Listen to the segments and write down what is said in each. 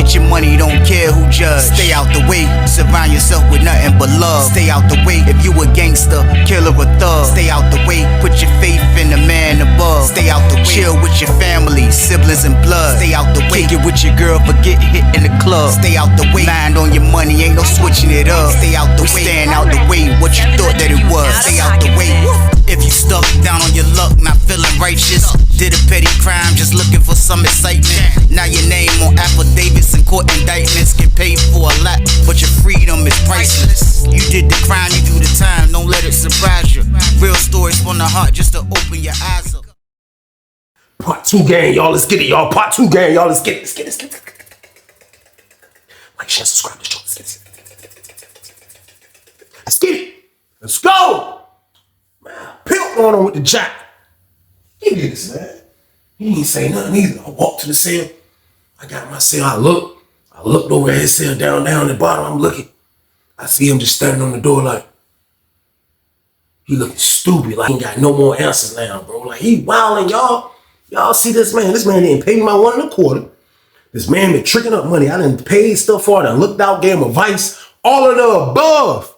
Get your money, don't care who judge. Stay out the way, surround yourself with nothing but love. Stay out the way, if you a gangster, killer or thug. Stay out the way, put your faith in the man above. Stay out the way, chill with your family, siblings and blood. Stay out the way, kick it with your girl, forget hit in the club. Stay out the way, mind on your money, ain't no switching it up. Stay out the way, stand out the way, what you thought that it was. Stay out the way. If you stuck down on your luck, not feeling righteous, did a petty crime, just looking for some excitement. Now your name on affidavits and court indictments, get paid for a lot, but your freedom is priceless. You did the crime, you do the time, don't let it surprise you. Real stories from the heart, just to open your eyes up. Part 2 gang, y'all, let's get it, y'all. Part 2 gang, y'all, let's get it, let's get it, let's get it. Like, share, subscribe to the show, let's get it. Let's get it. Let's go. Pimp going on with the jack. He did this, man. He ain't say nothing either. I walked to the cell. I got my cell. I looked over at his cell, down at the bottom. I'm looking. I see him just standing on the door like, he looking stupid. Like he ain't got no more answers now, bro. Like he wilding, y'all. Y'all see this man. This man didn't pay me my $1.25. This man been tricking up money. I done paid stuff for it. I looked out, gave him advice. All of the above.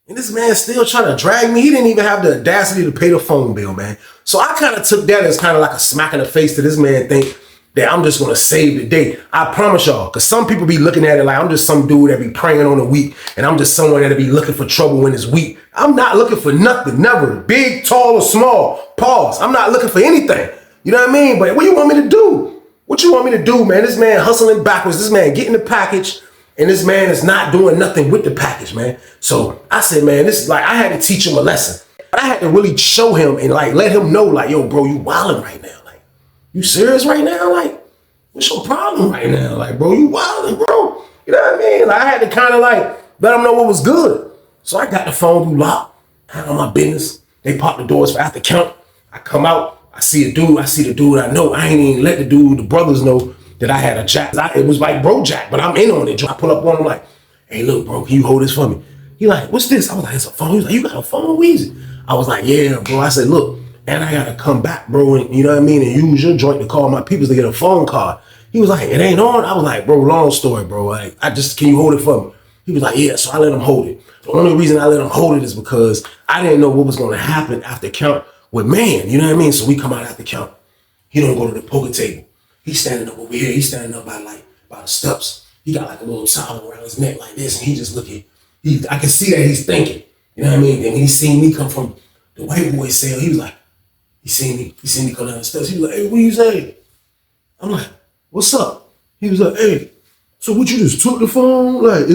And this man still trying to drag me. He didn't even have the audacity to pay the phone bill, man. So I kind of took that as kind of like a smack in the face to this man think that I'm just going to save the day. I promise y'all, because some people be looking at it like I'm just some dude that be praying on the weak, and I'm just someone that be looking for trouble when it's weak. I'm not looking for nothing, never. Big, tall, or small. Pause. I'm not looking for anything. You know what I mean? But what you want me to do? What you want me to do, man? This man hustling backwards. This man getting the package. And this man is not doing nothing with the package, man. So I said, man, this is like, I had to teach him a lesson. I had to really show him and like, let him know like, yo, bro, you wilding right now. Like, you serious right now? Like, what's your problem right now? Like, bro, you wilding, bro. You know what I mean? Like, I had to kind of like, let him know what was good. So I got the phone through lock, handle my business. They pop the doors for after count. I come out, I see the dude I know. I ain't even let the brothers know that I had a jack. It was like bro jack, but I'm in on it. I pull up on him like, hey, look, bro, can you hold this for me? He like, what's this? I was like, it's a phone. He was like, you got a phone, Weezy? I was like, yeah, bro. I said, look, and I gotta come back, bro, and you know what I mean, and use your joint to call my peoples to get a phone card. He was like, it ain't on. I was like, bro, long story, bro. Like, can you hold it for me? He was like, yeah. So I let him hold it. The only reason I let him hold it is because I didn't know what was gonna happen after count with man. You know what I mean? So we come out after count. He don't go to the poker table. He's standing up over here. He's standing up by the steps. He got like a little towel around his neck like this, and he just looking. I can see that he's thinking. You know what I mean? And he seen me come from the white boy cell. He was like, he seen me come down the steps. He was like, hey, what you say? I'm like, what's up? He was like, hey, so what, you just took the phone? Like,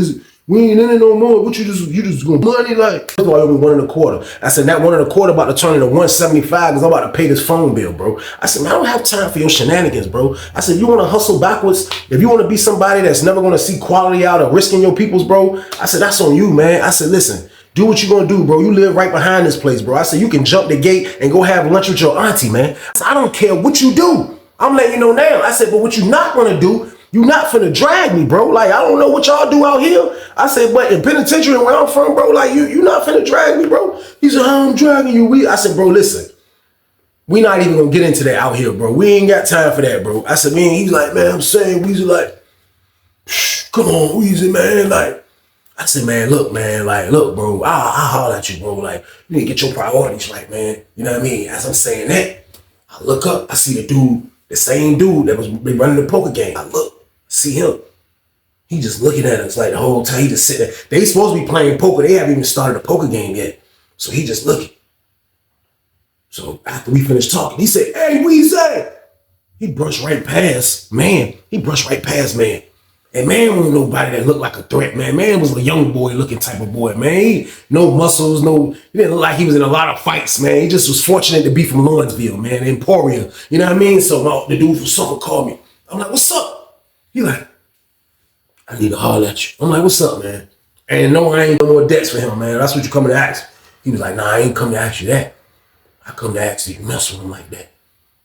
we ain't in it no more. What you just going money? Like, that's why I owe me $1.25. I said, that $1.25 about to turn into $1.75 because I'm about to pay this phone bill, bro. I said, man, I don't have time for your shenanigans, bro. I said, you want to hustle backwards? If you want to be somebody that's never going to see quality out of risking your peoples, bro, I said, that's on you, man. I said, listen, do what you're going to do, bro. You live right behind this place, bro. I said, you can jump the gate and go have lunch with your auntie, man. I said, I don't care what you do. I'm letting you know now. I said, but what you not going to do, you not finna drag me, bro. Like, I don't know what y'all do out here. I said, but in penitentiary where I'm from, bro, like, you not finna drag me, bro. He said, I'm dragging you. I said, bro, listen, we not even gonna get into that out here, bro. We ain't got time for that, bro. I said, man, he's like, man, I'm saying, Weezy, like, come on, Weezy, man. Like, I said, man, look, bro, I'll holler at you, bro. Like, you need to get your priorities right, man. You know what I mean? As I'm saying that, I look up, I see the dude, the same dude that was running the poker game. I look. See him. He just looking at us like the whole time. He just sitting there. They supposed to be playing poker. They haven't even started a poker game yet. So he just looking. So after we finished talking, he said, hey, Weezy. He brushed right past man. And man wasn't nobody that looked like a threat, man. Man was a young boy looking type of boy, man. No muscles, he didn't look like he was in a lot of fights, man. He just was fortunate to be from Lawrenceville, man, Emporia. You know what I mean? So the dude from soccer called me. I'm like, what's up? He like, I need to holler at you. I'm like, what's up, man? And no, I ain't no more debts for him, man. That's what you coming to ask. He was like, nah, I ain't come to ask you that. I come to ask you mess with him like that.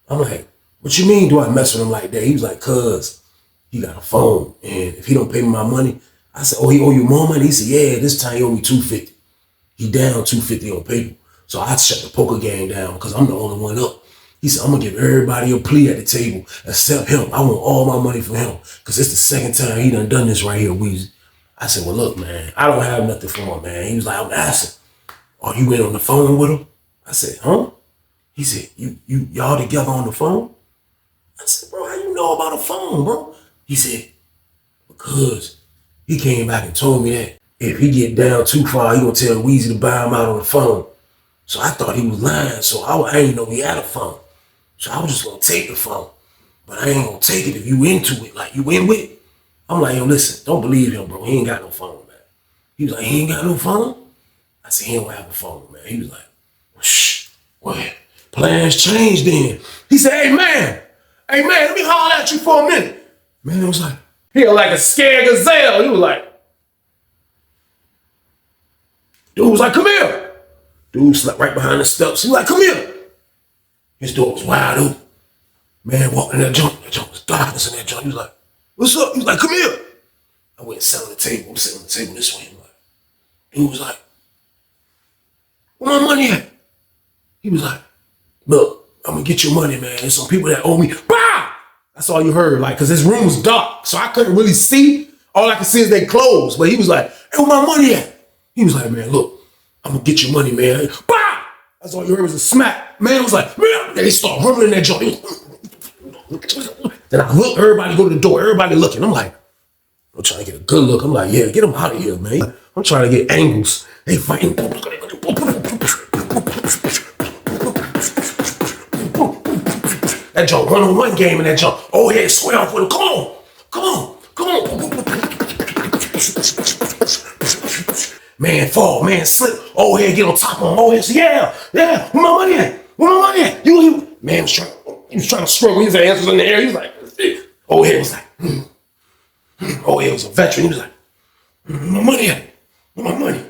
I'm like, what you mean do I mess with him like that? He was like, cuz he got a phone, and if he don't pay me my money, I said, oh, he owe you more money? He said, yeah, this time he owe me $250. He down $250 on paper. So I shut the poker game down because I'm the only one up. He said, I'm gonna give everybody a plea at the table except him. I want all my money from him. Cause it's the second time he done this right here, Weezy. I said, well, look, man, I don't have nothing for him, man. He was like, I'm asking, are you in on the phone with him? I said, huh? He said, y'all together on the phone? I said, bro, how you know about the phone, bro? He said, because he came back and told me that if he get down too far, he gonna tell Weezy to buy him out on the phone. So I thought he was lying, so I ain't know he had a phone. So I was just gonna take the phone. But I ain't gonna take it if you into it, like you in with it. I'm like, yo, listen, don't believe him, bro. He ain't got no phone, man. He was like, he ain't got no phone? I said, he don't have a phone, man. He was like, well, shh, what? Plans changed then. He said, hey, man, let me holler at you for a minute. Man, it was like, he was like a scared gazelle. He was like, dude was like, come here. Dude slept right behind the steps. He was like, come here. His door was wide open. Man walked in that junk. That junk was darkness in that junk. He was like, what's up? He was like, come here. I went and sat on the table. I'm sitting on the table this way. Dude was like, where my money at? He was like, look, I'm gonna get your money, man. There's some people that owe me. Bah! That's all you heard, like, cause his room was dark, so I couldn't really see. All I could see is they closed. But he was like, hey, where my money at? He was like, man, look, I'm gonna get your money, man. Bah! That's all you heard was a smack. Man was like, man, they start rumbling that joint. Then I look, everybody go to the door, everybody looking. I'm like, I'm trying to get a good look. I'm like, yeah, get him out of here, man. I'm trying to get angles. They fighting. That junk one-on-one game in that junk. Oh, yeah, square off with him. Come on. Man, fall, man, slip. Oh, yeah, get on top of him. Oh, yeah, where my money at? Man he was trying to struggle his answers in the air. He was like, oh, yeah, it was like, Oh, yeah, it was a veteran. He was like, where my money at? Where my money?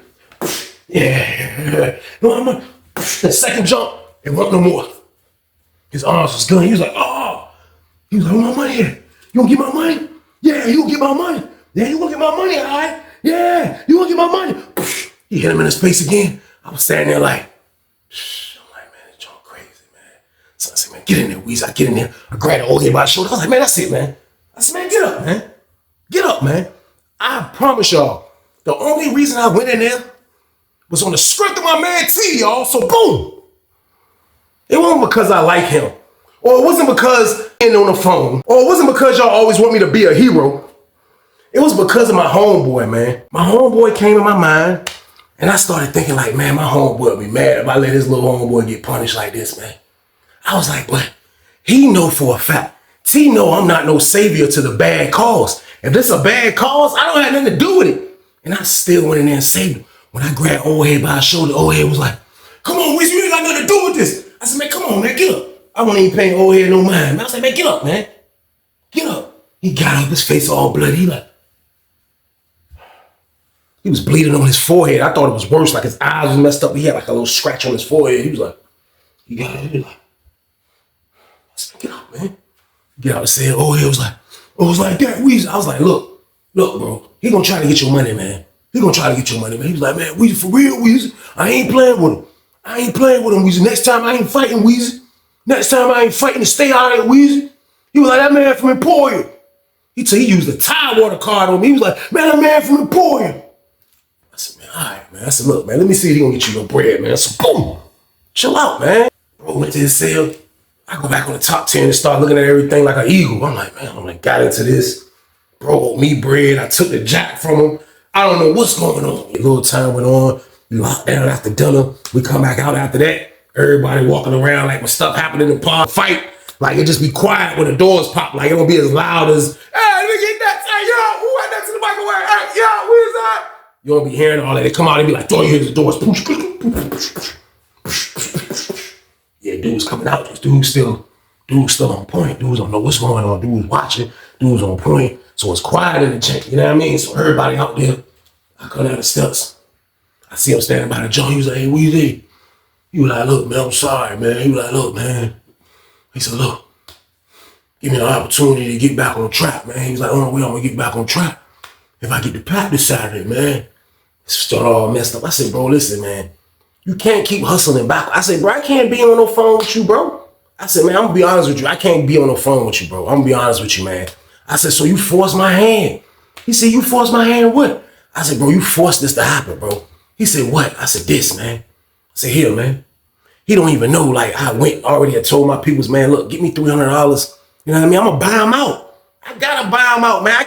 Yeah, where my money? The second jump, it wasn't no more. His arms was gunning. He was like, oh. He was like, where my money at? You gonna get my money? Yeah, you gonna get my money. Yeah, you gonna get my money, all right? Yeah, you gonna get my money. He hit him in his face again. I was standing there like, I'm like, man, this joint crazy, man. So I said, man, get in there, Weezy. I get in there. I grabbed the old head by the shoulder. I was like, man, that's it, man. I said, man, get up, man. Get up, man. I promise y'all, the only reason I went in there was on the strength of my man T, y'all. So boom. It wasn't because I like him. Or it wasn't because I'm on the phone. Or it wasn't because y'all always want me to be a hero. It was because of my homeboy, man. My homeboy came in my mind, and I started thinking like, man, my homeboy would be mad if I let his little homeboy get punished like this, man. I was like, but he know for a fact. T know I'm not no savior to the bad cause. If this a bad cause, I don't have nothing to do with it. And I still went in there and saved him. When I grabbed old head by his shoulder, old head was like, come on, Weezy, you ain't got nothing to do with this. I said, man, come on, man, get up. I wasn't even paying old head no mind. Man, I said, man, get up, man. Get up. He got up, his face all bloody. He was bleeding on his forehead. I thought it was worse, like his eyes was messed up. He had like a little scratch on his forehead. He was like, he got it. He was like, I said, get up, man. Get out and say, oh, he was like that, Weezy. I was like, look, bro, he gonna try to get your money, man. He gonna try to get your money, man. He was like, man, Weezy, for real, Weezy. I ain't playing with him. Weezy. Next time I ain't fighting, Weezy. Next time I ain't fighting to stay out of it, Weezy. He was like, that man from Emporium. He used the Tidewater card on me. He was like, man, that man from Emporium. I said, man, all right, man. I said, look, man, let me see if he gonna get you no bread, man. So boom, chill out, man. Bro went to his cell. I go back on the top 10 and start looking at everything like an eagle. I'm like, man, got into this. Bro owed me bread. I took the jack from him. I don't know what's going on. A little time went on. We locked down after dinner. We come back out after that. Everybody walking around like when stuff happened in the park. Fight. Like it just be quiet when the doors pop. Like it don't be as loud as, hey, let me get that. Hey, yo, who had that to the microwave? Hey, yo, who is that? You don't be hearing all that. They come out and be like, throw you in the doors. Yeah, dude's coming out. Dude's still on point. Dudes don't know what's going on. Dude's watching. Dude's on point. So it's quiet in the jank. You know what I mean? So everybody out there. I come down the steps. I see him standing by the joint. He was like, hey, Weezy. He was like, look, man, I'm sorry, man. He was like, look, man. He said, look, give me an opportunity to get back on track, man. He was like, only way I'm gonna get back on track if I get to practice Saturday, man. Started all messed up. I said, bro, listen, man. You can't keep hustling back. I said, bro, I can't be on no phone with you, bro. I said, man, I'm gonna be honest with you. I can't be on the phone with you, bro. I'm gonna be honest with you, man. I said, so you forced my hand. He said, you forced my hand what? I said, bro, you forced this to happen, bro. He said, what? I said, this, man. I said, here, man. He don't even know, like, I went already and told my peoples, man, look, get me $300. You know what I mean? I'm gonna buy him out. I gotta buy him out, man. I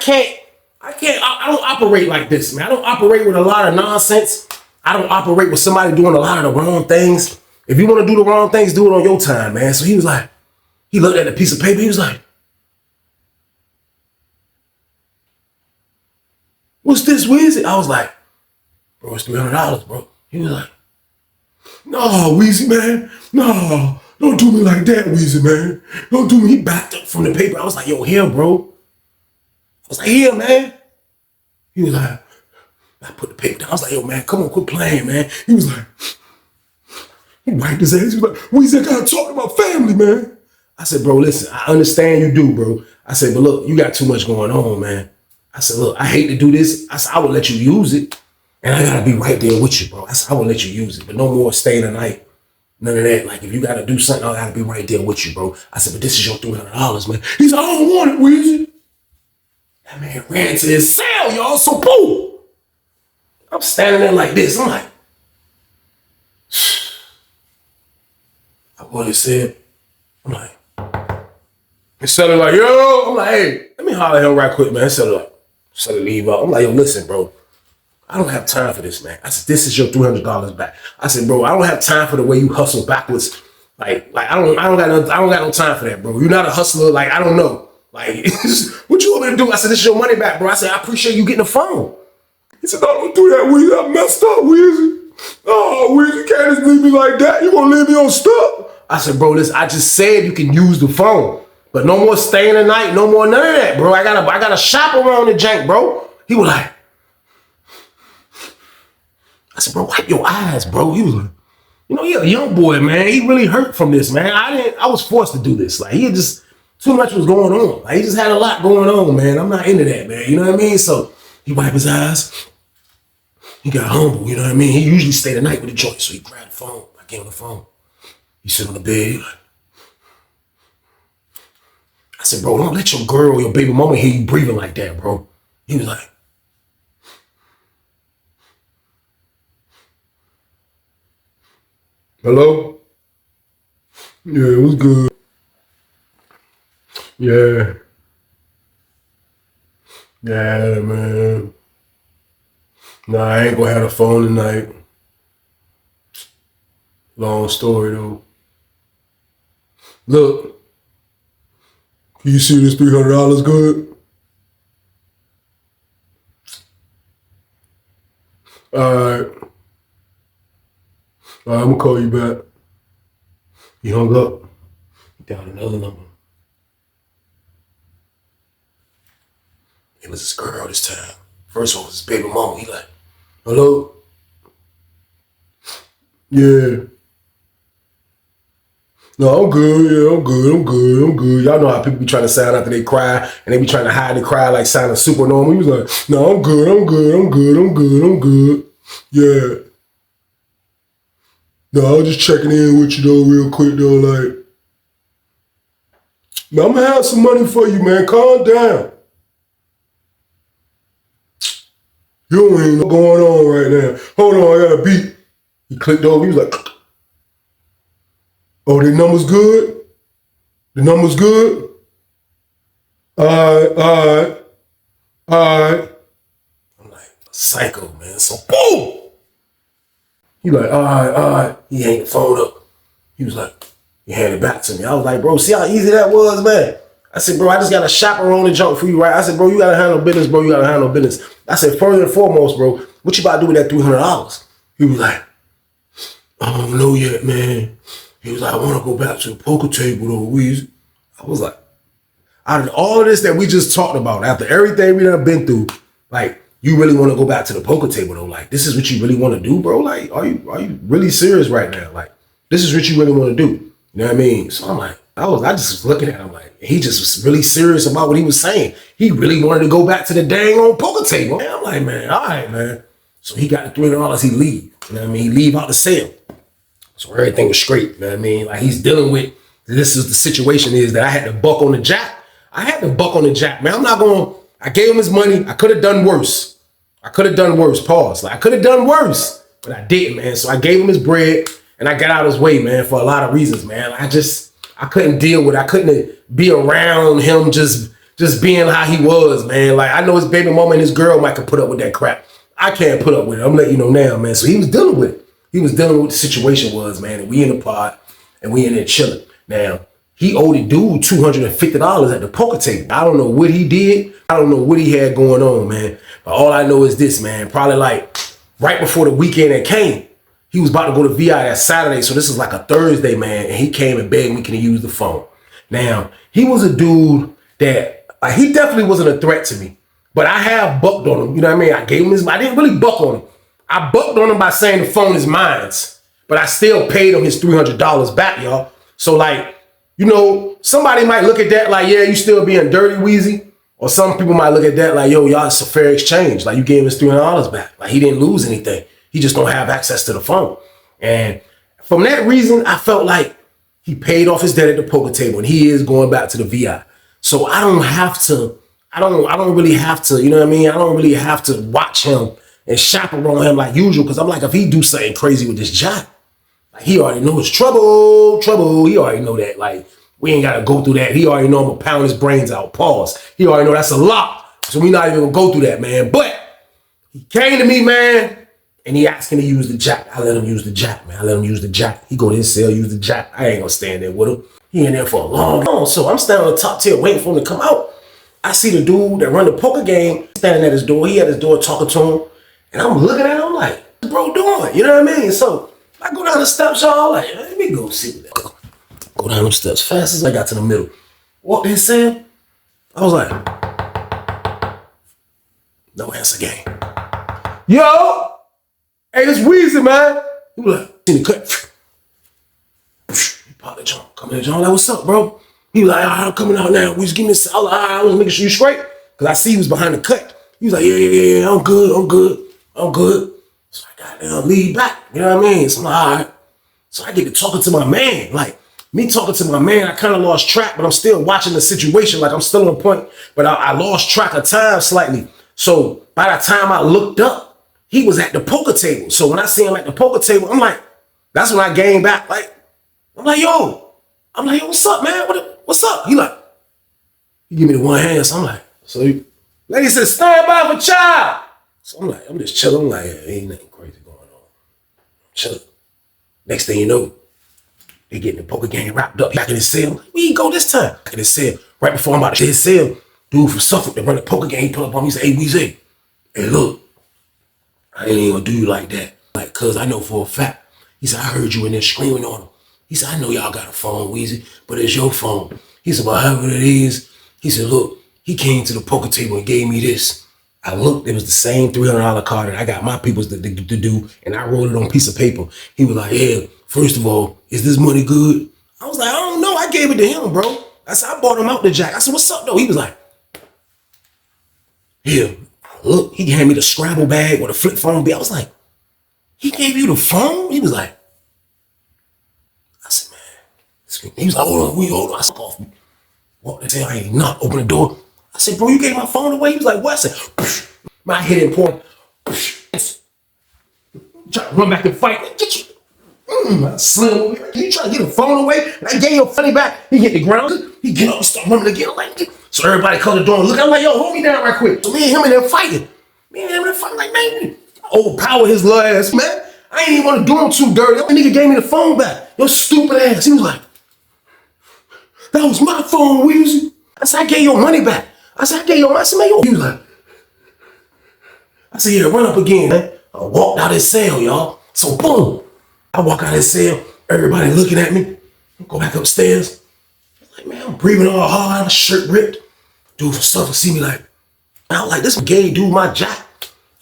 don't operate like this, man. I don't operate with a lot of nonsense. I don't operate with somebody doing a lot of the wrong things. If you want to do the wrong things, do it on your time, man. So he was like, he looked at the piece of paper. He was like, what's this? Where is it? I was like, bro, it's $300, bro. He was like, no, Weezy, man. No, don't do me like that, Weezy, man. Don't do me. He backed up from the paper. I was like, yo, here, bro. I was like, here, man. He was like, I put the paper down. I was like, yo, man, come on, quit playing, man. He was like, he wiped his ass. He was like, Weezy, I gotta talk to my family, man. I said, bro, listen, I understand you do, bro. I said, but look, you got too much going on, man. I said, look, I hate to do this. I said, I would let you use it. And I gotta be right there with you, bro. I said, I would let you use it, but no more staying the night. None of that. Like, if you gotta do something, I gotta be right there with you, bro. I said, but this is your $300, man. He said, I don't want it, Weezy. That man ran to his cell, y'all, so boom. I'm standing there like this. I'm like, I what he said. I'm like, instead of like, yo, I'm like, hey, let me holler at him right quick, man. Instead of leave out. I'm like, yo, listen, bro. I don't have time for this, man. I said, this is your $300 back. I said, bro, I don't have time for the way you hustle backwards. Like I don't got no time for that, bro. You're not a hustler. Like, I don't know. Like, what you want me to do? I said, this is your money back, bro. I said, I appreciate you getting the phone. He said, no, don't do that, Weezy. I messed up, Weezy. Oh, Weezy, you can't just leave me like that. You gonna leave me on stuck? I said, bro, listen, I just said you can use the phone, but no more staying the night, no more none of that, bro. I gotta shop around the jank, bro. He was like, I said, bro, wipe your eyes, bro. He was like, you know, he a young boy, man. He really hurt from this, man. I was forced to do this. Like, he just, too much was going on. Like, he just had a lot going on, man. I'm not into that, man. You know what I mean? So he wiped his eyes. He got humble, you know what I mean? He usually stayed the night with the joint, so he grabbed the phone. I gave him the phone. He sit on the bed. I said, bro, don't let your girl, your baby mama hear you breathing like that, bro. He was like, hello? Yeah, it was good. Yeah. Yeah, man. Nah, I ain't gonna have the phone tonight. Long story, though. Look. Can you see this $300 good? Alright. I'm gonna call you back. He hung up. He dialed another number. It was his girl this time. First one was his baby mama. He like, hello? Yeah. No, I'm good. Yeah, I'm good. Y'all know how people be trying to sound after they cry, and they be trying to hide the cry like sounding super normal. He was like, no, I'm good. Yeah. No, I was just checking in with you though real quick though, like, man, I'm gonna have some money for you, man. Calm down. You ain't know what's going on right now. Hold on, I got a beat. He clicked over, he was like, oh, the number's good? The number's good? All right. I'm like, psycho, man. So boom! He like, all right. He hang the phone up. He was like, he handed it back to me. I was like, bro, see how easy that was, man? I said, bro, I just got a chaperone and junk for you, right? I said, bro, you gotta handle business, bro. You gotta handle business. I said, first and foremost, bro, what you about to do with that $300? He was like, I don't know yet, man. He was like, I want to go back to the poker table, though, Weezy. I was like, out of all of this that we just talked about, after everything we done been through, like, you really want to go back to the poker table, though? Like, this is what you really want to do, bro? Like, are you really serious right now? Like, this is what you really want to do. You know what I mean? So I'm like, I just was looking at him like, he just was really serious about what he was saying. He really wanted to go back to the dang old poker table. And I'm like, man, all right, man. So he got the $300, he leave. You know what I mean? He leave out the sale. So everything was straight. You know what I mean? Like, he's dealing with This is the situation is that I had to buck on the jack. I had to buck on the jack, man. I gave him his money. I could have done worse. Pause. Like, I could have done worse, but I didn't, man. So I gave him his bread and I got out of his way, man, for a lot of reasons, man. I couldn't deal with it. I couldn't be around him just being how he was, man. Like, I know his baby mama and his girl might could put up with that crap. I can't put up with it. I'm letting you know now, man. So he was dealing with it. He was dealing with what the situation was, man. And we in the pod and we in there chilling. Now, he owed a dude $250 at the poker table. I don't know what he did. I don't know what he had going on, man. But all I know is this, man. Probably like right before the weekend that came, he was about to go to VI that Saturday. So this is like a Thursday, man. And he came and begged me, can he use the phone? Now, he was a dude that, like, he definitely wasn't a threat to me. But I have bucked on him. You know what I mean? I gave him I didn't really buck on him. I bucked on him by saying the phone is mine. But I still paid him his $300 back, y'all. So, like, you know, somebody might look at that like, yeah, you still being dirty, Weezy. Or some people might look at that like, yo, y'all, it's a fair exchange. Like, you gave him his $300 back. Like, he didn't lose anything. He just don't have access to the phone. And from that reason, I felt like he paid off his debt at the poker table and he is going back to the VI. So I don't really have to, you know what I mean? I don't really have to watch him and chaperone him like usual. Cause I'm like, if he do something crazy with this job, like, he already know it's trouble. He already know that. Like, we ain't got to go through that. He already know I'm going to pound his brains out. Pause. He already know that's a lot. So we not even going to go through that, man. But he came to me, man, and he asked me to use the jack. I let him use the jack, man. I let him use the jack. He go to his cell, use the jack. I ain't going to stand there with him. He in there for a long time. So I'm standing on the top tier waiting for him to come out. I see the dude that run the poker game standing at his door. He at his door talking to him. And I'm looking at him like, what's bro doing? You know what I mean? So I go down the steps, y'all, like, let me go see what that. Go down them steps fast as I got to the middle. Walked in, Sam. I was like, no answer game. Yo, hey, this Weezy, man. He was like, in the cut. He popped the joint. Come in the joint, like, what's up, bro? He was like, all right, I'm coming out now. We just give me this. I was like, all right, I was making sure you straight. Because I see he was behind the cut. He was like, yeah, I'm good. So I got to lead back. You know what I mean? So I'm like, all right. So I get to talking to my man. Like, me talking to my man, I kind of lost track, but I'm still watching the situation. Like, I'm still on point, but I lost track of time slightly. So by the time I looked up, he was at the poker table. So when I see him at the poker table, I'm like, that's when I gained back. Like, I'm like, yo, what's up, man? What's up? He give me the one hand. So I'm like, lady said, stand by for child. So I'm like, I'm just chilling. I'm like, yeah, ain't nothing crazy going on. Chilling. Next thing you know, they getting the poker game wrapped up back in his cell. Like, where you go this time? Back in his cell. Right before I'm about to hit his cell, dude from Suffolk that run the poker game, he pull up on me, he said, hey, Weezy, hey, look, I ain't even gonna do you like that. Like, cuz I know for a fact. He said, I heard you in there screaming on him. He said, I know y'all got a phone, Weezy, but it's your phone. He said, well, however it is. He said, look, he came to the poker table and gave me this. I looked, it was the same $300 card that I got my peoples to do, and I wrote it on a piece of paper. He was like, yeah, first of all, is this money good? I was like, I don't know. I gave it to him, bro. I said, I bought him out the jack. I said, what's up, though? He was like, here, look, he gave me the Scrabble bag or the flip phone bill. I was like, he gave you the phone? He was like, I said, man. He was like, hold on. I said, off. Walked in there, I ain't not open the door. I said, bro, you gave my phone away? He was like, what? I said, psh. My head in point. Try to run back and fight. Get you. I slim over here. You try to get the phone away? And I gave your funny back. He hit the ground. He get up and start running again. Like, so everybody come to the door and look. I'm like, yo, hold me down right quick. So me and him in there fighting. Like, man, overpower his little ass, man. I ain't even want to do him too dirty. That nigga gave me the phone back. Your stupid ass. He was like, that was my phone, Weezy. I said, I gave your money back. I said, I gave your money. I said, man, yo. He was like, I said, yeah, run up again, man. I walked out his cell, y'all. So boom. I walk out his cell. Everybody looking at me. Go back upstairs. Like, man, I'm breathing all hard. My shirt ripped. Dude from Suffolk see me like, I was like, this gay dude, my jack.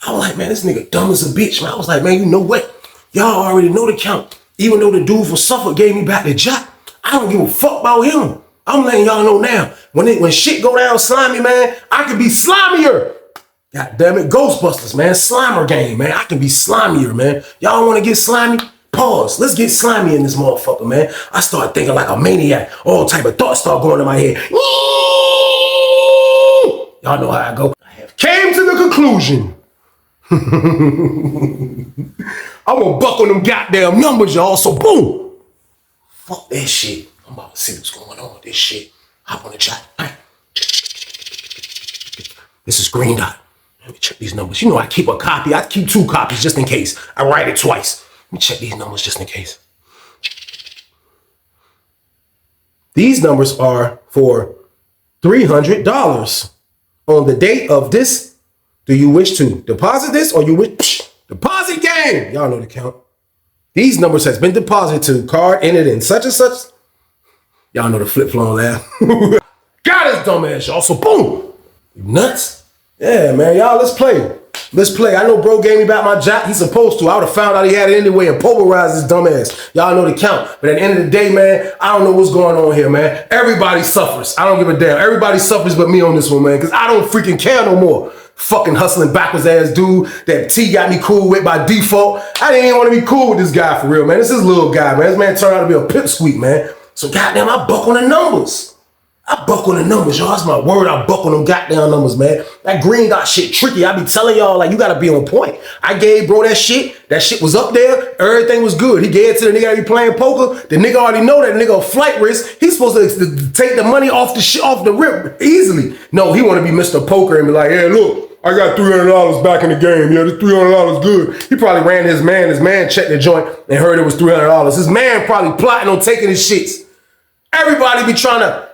I was like, man, this nigga dumb as a bitch, man. I was like, man, you know what? Y'all already know the count. Even though the dude from Suffolk gave me back the jack, I don't give a fuck about him. I'm letting y'all know now. When shit go down slimy, man, I can be slimier. God damn it, Ghostbusters, man. Slimer game, man. I can be slimier, man. Y'all want to get slimy? Pause. Let's get slimy in this motherfucker, man. I start thinking like a maniac. All type of thoughts start going in my head. Y'all know how I go. I have came to the conclusion. I'm gonna buck on them goddamn numbers, y'all. So boom. Fuck that shit. I'm about to see what's going on with this shit. Hop on the chat. This is Green Dot. Let me check these numbers. You know I keep a copy. I keep 2 copies just in case. I write it twice. Let me check these numbers just in case. These numbers are for $300 on the date of this. Do you wish to deposit this or you wish deposit game? Y'all know the count. These numbers has been deposited to card entered in such and such. Y'all know the flip flop laugh. Got his dumb ass, y'all. So boom. You nuts? Yeah, man. Y'all, let's play. Let's play. I know bro gave me back my jack. He's supposed to. I would have found out he had it anyway and pulverized his dumb ass. Y'all know the count. But at the end of the day, man, I don't know what's going on here, man. Everybody suffers. I don't give a damn. Everybody suffers but me on this one, man. Because I don't freaking care no more. Fucking hustling backwards ass dude that T got me cool with by default. I didn't even want to be cool with this guy for real, man. This is a little guy, man. This man turned out to be a pipsqueak, man. So goddamn, I buck on the numbers. I buck on the numbers, y'all. That's my word. I buck on them goddamn numbers, man. That Green Dot shit tricky. I be telling y'all, like, you gotta be on point. I gave bro that shit. That shit was up there. Everything was good. He gave it to the nigga that be playing poker. The nigga already know that nigga a flight risk. He's supposed to take the money off the shit off the rip easily. No, he want to be Mr. Poker and be like, hey, look, I got $300 back in the game. Yeah, this $300 good. He probably ran his man. His man checked the joint and heard it was $300. His man probably plotting on taking his shits. Everybody be trying to,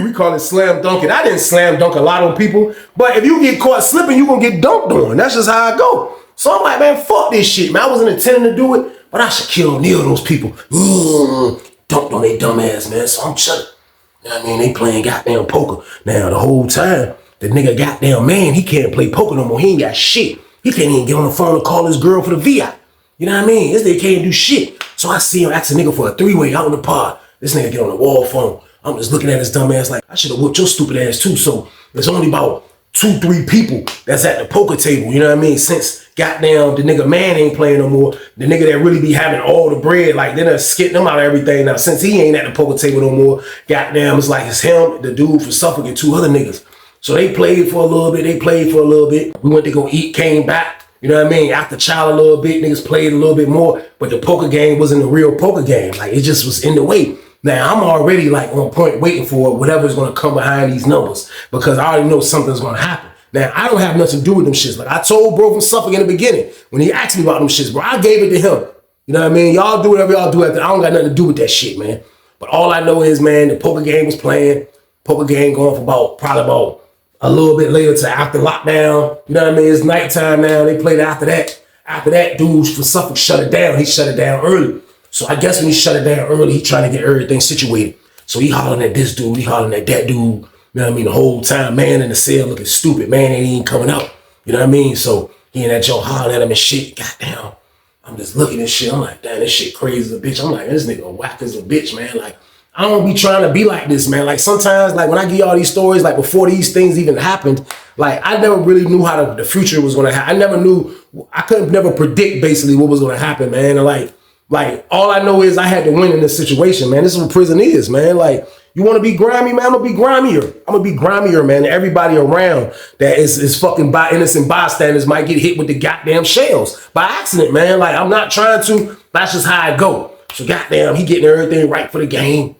we call it slam dunking. I didn't slam dunk a lot on people, but if you get caught slipping, you gonna get dunked on. That's just how I go. So I'm like, man, fuck this shit, man. I wasn't intending to do it, but I should kill Neil those people. Dunked on they dumb ass, man. So I'm chilling. You know what I mean? They playing goddamn poker. Now, the whole time, the nigga goddamn man, he can't play poker no more. He ain't got shit. He can't even get on the phone and call his girl for the VI. You know what I mean? This nigga can't do shit. So I see him ask a nigga for a 3-way out in the pod. This nigga get on the wall phone. I'm just looking at his dumb ass like, I should have whooped your stupid ass too. So there's only about 2-3 people that's at the poker table. You know what I mean? Since goddamn the nigga man ain't playing no more. The nigga that really be having all the bread, like they done skitting him out of everything. Now since he ain't at the poker table no more, goddamn it's like it's him, the dude from Suffolk and 2 other niggas. So they played for a little bit. We went to go eat, came back. You know what I mean? After child a little bit, niggas played a little bit more, but the poker game wasn't a real poker game. Like it just was in the way. Now I'm already like on point waiting for whatever's gonna come behind these numbers because I already know something's gonna happen. Now I don't have nothing to do with them shits. Like I told bro from Suffolk in the beginning when he asked me about them shits, bro, I gave it to him. You know what I mean? Y'all do whatever y'all do after. I don't got nothing to do with that shit, man. But all I know is, man, the poker game was playing. Poker game going for probably about a little bit later to after lockdown. You know what I mean? It's nighttime now. They played after that. After that, dude from Suffolk shut it down. He shut it down early. So I guess when he shut it down early, he trying to get everything situated. So he hollering at this dude, he hollering at that dude. You know what I mean? The whole time, man in the cell looking stupid. Man ain't even coming out. You know what I mean? So he and that Joe hollering at him and shit. Goddamn. I'm just looking at shit. I'm like, damn, this shit crazy as a bitch. I'm like, this nigga whack as a bitch, man. Like, I don't be trying to be like this, man. Like sometimes, like when I give y'all these stories, like before these things even happened, like I never really knew how the future was gonna happen. I never knew, I couldn't never predict basically what was gonna happen, man. And like all I know is I had to win in this situation, man. This is what prison is, man. Like you want to be grimy, man? I'm gonna be grimier. I'm gonna be grimier, man. Everybody around that is fucking innocent bystanders might get hit with the goddamn shells by accident, man. Like I'm not trying to. That's just how I go. So goddamn, he getting everything right for the game.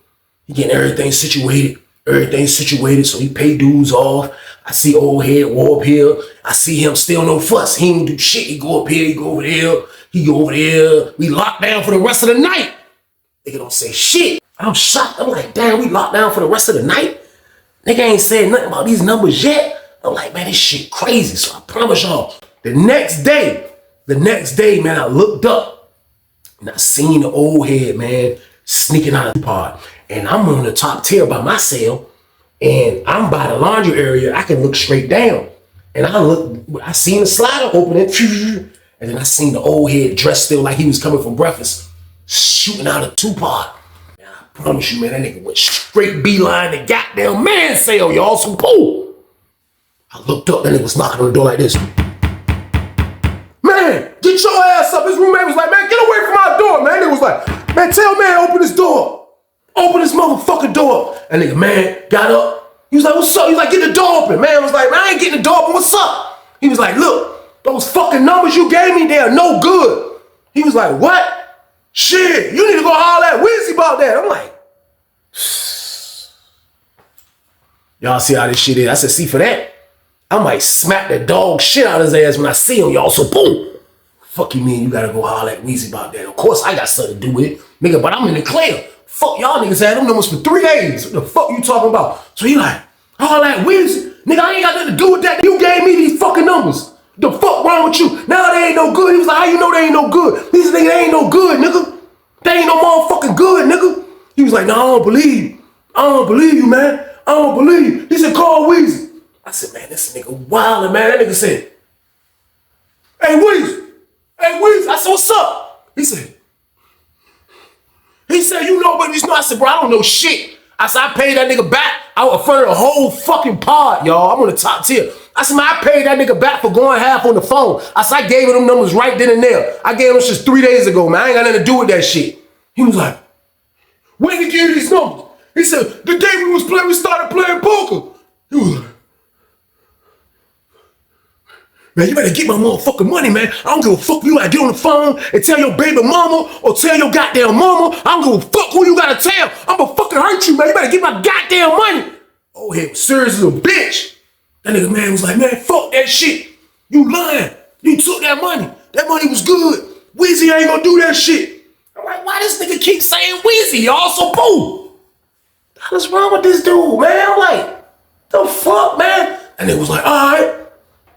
He getting everything situated. So he pay dues off. I see old head war up here. I see him still no fuss. He ain't do shit. He go up here. He go over there. He go over there. We locked down for the rest of the night. Nigga don't say shit. I'm shocked. I'm like, damn, we locked down for the rest of the night? Nigga ain't said nothing about these numbers yet. I'm like, man, this shit crazy. So I promise y'all, the next day, man, I looked up and I seen the old head, man, sneaking out of the pod. And I'm on the top tier by my cell. And I'm by the laundry area. I can look straight down. And I seen the slider opening. And then I seen the old head dressed still like he was coming from breakfast, shooting out a 2-pod. And I promise you, man, that nigga went straight beeline to goddamn man cell, y'all. So boom. I looked up, that nigga was knocking on the door like this. Man, get get your ass up. His roommate was like, man, get away from my door, man. Nigga was like, man, tell man, open this door. Open this motherfucking door. And nigga, man, got up. He was like, what's up? He was like, get the door open. Man was like, man, I ain't getting the door open. What's up? He was like, look, those fucking numbers you gave me, they are no good. He was like, what? Shit, you need to go holler at Weezy about that. I'm like, y'all see how this shit is? I said, see, for that, I might smack the dog shit out of his ass when I see him, y'all. So boom. Fuck you mean you gotta go holler at Weezy about that? Of course I got something to do with it, nigga, but I'm in the clear. Fuck y'all niggas had them numbers for 3 days. What the fuck you talking about? So he like, holler at Weezy. Nigga, I ain't got nothing to do with that. You gave me these fucking numbers. The fuck wrong with you? Now they ain't no good. He was like, how you know they ain't no good? These niggas ain't no good, nigga. They ain't no motherfucking good, nigga. He was like, no, I don't believe you. I don't believe you, man. I don't believe you. He said, call Weezy. I said, man, this nigga wildin', man. That nigga said, hey, Weezy. Hey, Weezy. I said, what's up? He said, you know, but you know. I said, bro, I don't know shit. I said, I paid that nigga back out in front of the whole fucking pod, y'all. I'm on the top tier. I said, man, I paid that nigga back for going half on the phone. I said, I gave him them numbers right then and there. I gave him just 3 days ago, man. I ain't got nothing to do with that shit. He was like, when did he give you these numbers? He said, the day we started playing poker. He was like, man, you better get my motherfucking money, man. I don't give a fuck. You gotta get on the phone and tell your baby mama or tell your goddamn mama. I don't give a fuck who you gotta tell. I'm gonna fucking hurt you, man. You better get my goddamn money. Oh, he was serious as a bitch. That nigga man was like, man, fuck that shit. You lying. You took that money. That money was good. Weezy ain't gonna do that shit. I'm like, why this nigga keep saying Weezy, y'all? So boom. What's wrong with this dude, man? I'm like, the fuck, man? And they was like, all right.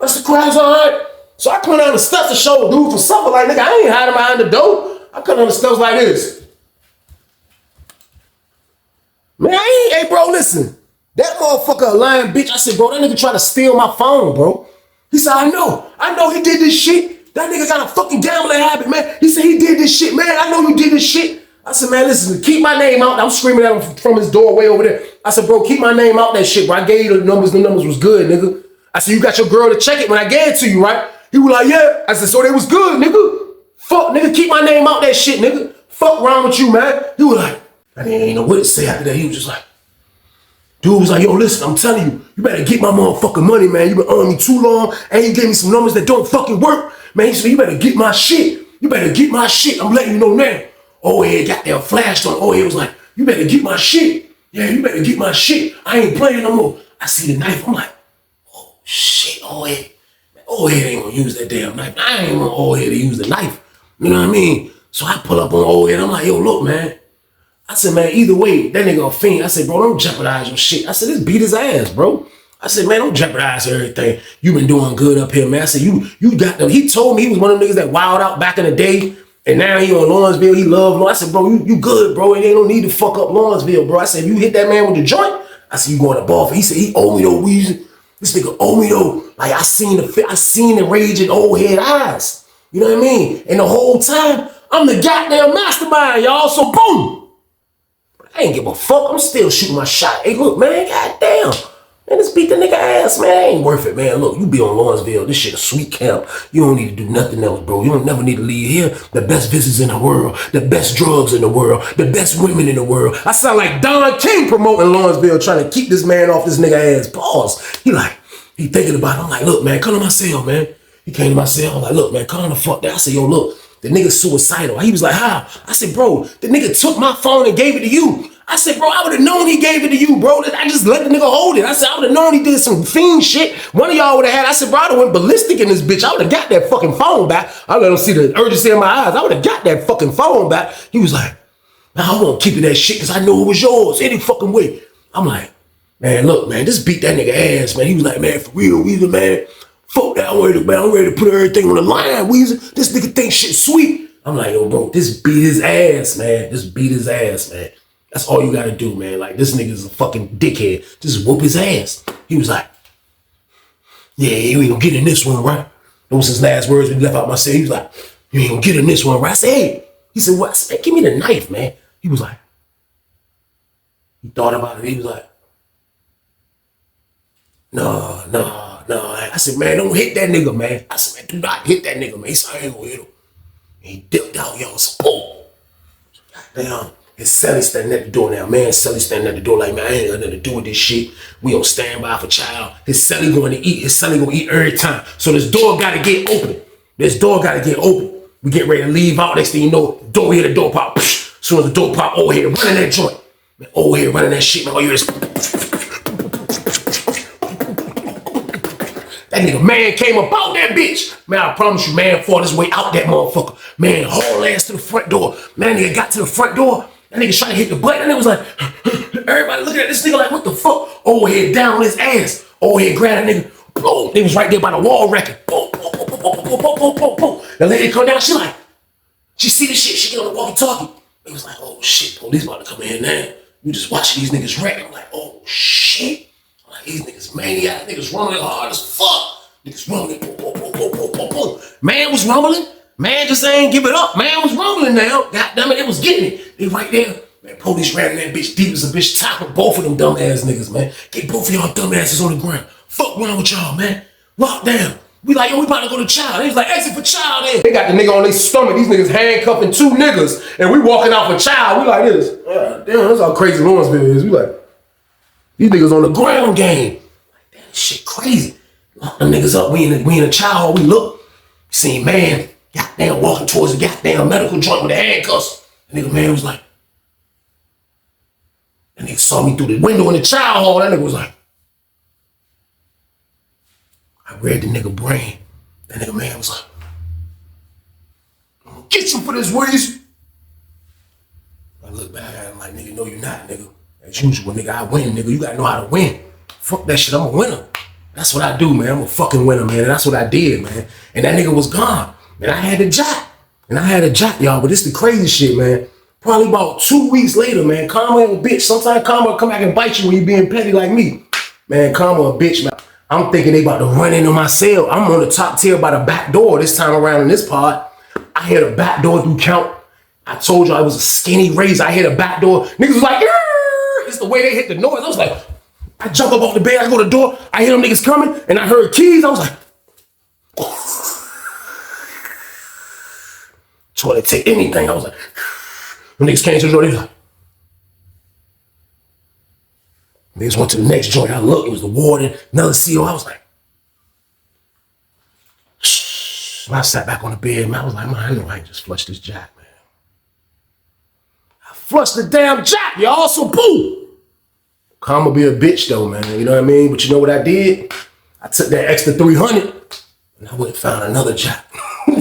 That's the crowd's all right. So I come down the steps to show the dude for something like, nigga, I ain't hiding behind the door. I come down the steps like this. Man, hey, bro, listen. That motherfucker a lying bitch. I said, bro, that nigga tried to steal my phone, bro. He said, I know he did this shit. That nigga got a fucking gambling habit, man. He said he did this shit, man. I know you did this shit. I said, man, listen, keep my name out. I'm screaming at him from his doorway over there. I said, bro, keep my name out that shit, bro. I gave you the numbers was good, nigga. I said, you got your girl to check it when I gave it to you, right? He was like, yeah. I said, so they was good, nigga. Fuck, nigga, keep my name out that shit, nigga. Fuck wrong with you, man. He was like, I didn't know what to say after that. He was just like, dude was like, yo, listen, I'm telling you, you better get my motherfucking money, man. You been on me too long, and you gave me some numbers that don't fucking work. Man, he said, you better get my shit. You better get my shit. I'm letting you know now. Oh, yeah, got that flashed on. Oh, yeah, was like, you better get my shit. Yeah, you better get my shit. I ain't playing no more. I see the knife. I'm like, oh, shit, oh, yeah. Oh, yeah, ain't gonna use that damn knife. I ain't want oh, yeah to use the knife. You know what I mean? So I pull up on oh, yeah, and I'm like, yo, look, man. I said, man, either way, that nigga a fiend. I said, bro, don't jeopardize your shit. I said, just beat his ass, bro. I said, man, don't jeopardize everything. You been doing good up here, man. I said, you got them. He told me he was one of them niggas that wild out back in the day, and now he on Lawrenceville. He love Lawrence. I said, bro, you good, bro. And ain't no need to fuck up Lawrenceville, bro. I said, you hit that man with the joint. I said, you going to ball for. He said, he owe me though, Weezy. This nigga owe me though. Like I seen the rage in old head eyes. You know what I mean? And the whole time, I'm the goddamn mastermind, y'all. So boom. I ain't give a fuck. I'm still shooting my shot. Hey, look, man, goddamn. Man, let's beat the nigga ass, man. Ain't worth it, man. Look, you be on Lawrenceville. This shit a sweet camp. You don't need to do nothing else, bro. You don't never need to leave here. The best visits in the world. The best drugs in the world. The best women in the world. I sound like Don King promoting Lawrenceville, trying to keep this man off this nigga ass. Pause. He thinking about it. I'm like, look, man, come to my cell, man. He came to my cell. I'm like, look, man, calm the fuck down. I said, yo, look, the nigga's suicidal. He was like, how? I said, bro, the nigga took my phone and gave it to you. I said, bro, I would have known he gave it to you, bro. I just let the nigga hold it. I said, I would have known he did some fiend shit. One of y'all would have had, I said, bro, I went ballistic in this bitch. I would have got that fucking phone back. I let him see the urgency in my eyes. I would have got that fucking phone back. He was like, nah, I won't keep it that shit because I know it was yours any fucking way. I'm like, man, look, man, just beat that nigga ass, man. He was like, man, for real, Weezy, man. Fuck that, I'm ready to put everything on the line, Weezy. This nigga think shit sweet. I'm like, yo, bro, just beat his ass, man. Just beat his ass, man. That's all you gotta do, man. Like, this nigga's a fucking dickhead. Just whoop his ass. He was like, yeah, you ain't gonna get in this one, right? Those was his last words when he left out my cell. He was like, you ain't gonna get in this one, right? I said, hey. He said, what? I said, give me the knife, man. He was like, he thought about it. He was like, no, no. I said, man, don't hit that nigga, man. I said, man, do not hit that nigga, man. He said, I ain't gonna hit him. And he dipped out, y'all. So, boom. Goddamn. His celly standing at the door now. Man, celly standing at the door like, man, I ain't got nothing to do with this shit. We on standby for child. His celly going to eat. His celly going to eat every time. So this door got to get open. This door got to get open. We get ready to leave out. Next thing you know, door hit, the door pop. As soon as the door pop, old head running that joint. Man, old head running that shit, man. All you hear is... That nigga, man, came about that bitch. Man, I promise you, man, fought his way out that motherfucker. Man, haul ass to the front door. Man, nigga got to the front door. That nigga trying to hit the button. That nigga was like, everybody looking at this nigga like, what the fuck? Old head down on his ass. Old head grabbed that nigga. Boom. They was right there by the wall wrecking. Boom, boom, boom, boom, boom, boom, boom, boom, boom. The lady come down, she like, she see the shit, she get on the walkie-talkie. It was like, oh shit, police about to come in now. You just watching these niggas wreck. I'm like, oh shit. I'm like, these niggas maniac, niggas rumbling hard as fuck. Niggas rumbling, boom, boom, boom, boom, boom, boom, boom. Man was rumbling. Man just ain't give it up. Man was rumbling now. God damn it, it was getting it. They right there. Man, police ran in that bitch deep as a bitch, tackling both of them dumb ass niggas, man. Get both of y'all dumb asses on the ground. Fuck wrong with y'all, man. Lock down. We like, yo, we about to go to child. They was like, exit for child then. They got the nigga on their stomach. These niggas handcuffing two niggas. And we walking out for child. We like this. Damn, that's how crazy Lawrenceville is. We like, these niggas on the ground game. Like, damn, this shit crazy. Lock them niggas up. We in the child hall. We look. See, man, goddamn walking towards the goddamn medical joint with the handcuffs. The nigga, man, was like, that nigga saw me through the window in the child hall. That nigga was like, I read the nigga brain. That nigga, man, was like, I'm gonna get you for this, Weezy. I look back at him like, nigga, no, you're not, nigga. As usual, nigga, I win, nigga. You gotta know how to win. Fuck that shit, I'm a winner. That's what I do, man. I'm a fucking winner, man. And that's what I did, man. And that nigga was gone. And I had to jot. Y'all. But this the crazy shit, man. Probably about 2 weeks later, man. Karma a bitch. Sometimes karma will come back and bite you when you being petty like me. Man, karma a bitch, man. I'm thinking they about to run into my cell. I'm on the top tier by the back door this time around in this pod. I hear the back door through count. I told you I was a skinny razor. I hear the back door. Niggas was like, Yarr! It's the way they hit the noise. I was like, I jump up off the bed. I go to the door. I hear them niggas coming. And I heard keys. I was like, try to take anything. I was like, them niggas came to the door. They was like, niggas went to the next joint. I looked, it was the warden, another CO. I was like, shh. When I sat back on the bed, man, I was like, man, I know I ain't just flushed this jack, man. I flushed the damn jack, y'all, so boo. Karma be a bitch though, man, you know what I mean? But you know what I did? I took that extra 300 and I went and found another jack.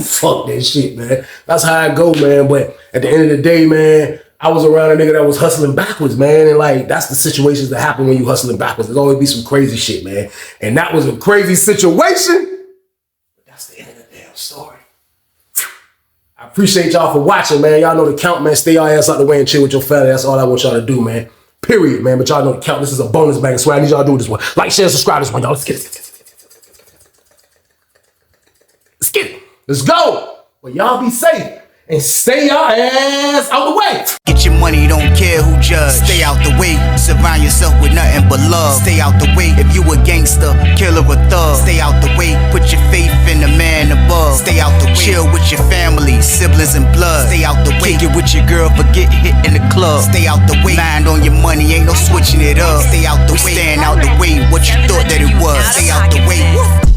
Fuck that shit, man. That's how I go, man. But at the end of the day, man, I was around a nigga that was hustling backwards, man. And like, that's the situations that happen when you hustling backwards. There's always be some crazy shit, man. And that was a crazy situation. But that's the end of the damn story. I appreciate y'all for watching, man. Y'all know the count, man. Stay your ass out the way and chill with your family. That's all I want y'all to do, man. Period, man. But y'all know the count. This is a bonus bang. So I need y'all to do this one. Like, share, subscribe this one, y'all. Let's get it. Let's get it. Let's go. Well, y'all be safe. And stay your ass out the way. Get your money, don't care who judge. Stay out the way, surround yourself with nothing but love. Stay out the way, if you a gangster, killer or thug. Stay out the way, put your faith in the man above. Stay out the way, chill with your family, siblings and blood. Stay out the way, kick it with your girl, forget hit in the club. Stay out the way, mind on your money, ain't no switching it up. Stay out the way, stand out the way, what you thought that it was. Stay out the way,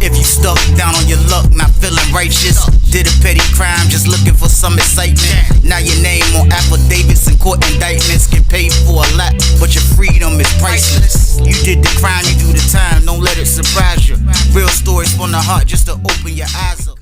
if you stuck down on your luck, not feeling righteous. Did a petty crime, just looking for some excitement. Now your name on affidavits and court indictments. Get paid for a lot, but your freedom is priceless. You did the crime, you do the time, don't let it surprise you. Real stories from the heart, just to open your eyes up.